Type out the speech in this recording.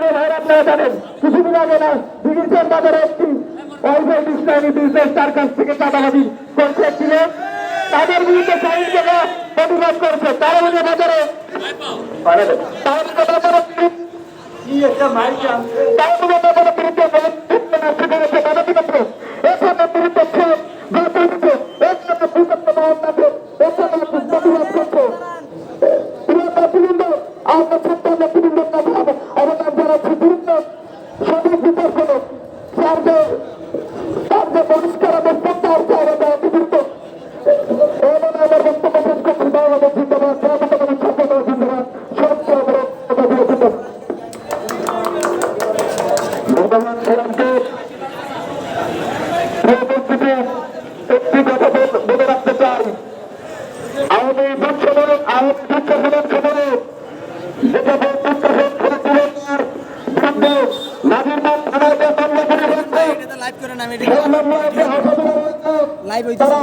ভাইয়ের আপনারা জানেন কিছুদিন আগে না দিঘিরচর বাজারে একটি অল্পের ইসলামী বিজনেস তার কাছ থেকে চাঁদাবাজি করছে ছিল তাদের বিরুদ্ধে সাইন জায়গা প্রতিবাদ করছে তারা মধ্যে বাজারে কি একটা মাইক আনছে তার মধ্যে বাজারে বিরুদ্ধে নষ্ট করেছে মানবীপত্র এখন বিরুদ্ধে একটি কথা বলে রাখতে চাই আওয়ামী দুঃখজনক খবরে যেটা নাজিরবাগ থানায় মামলা করে হয়েছে সেই মামলায় তারা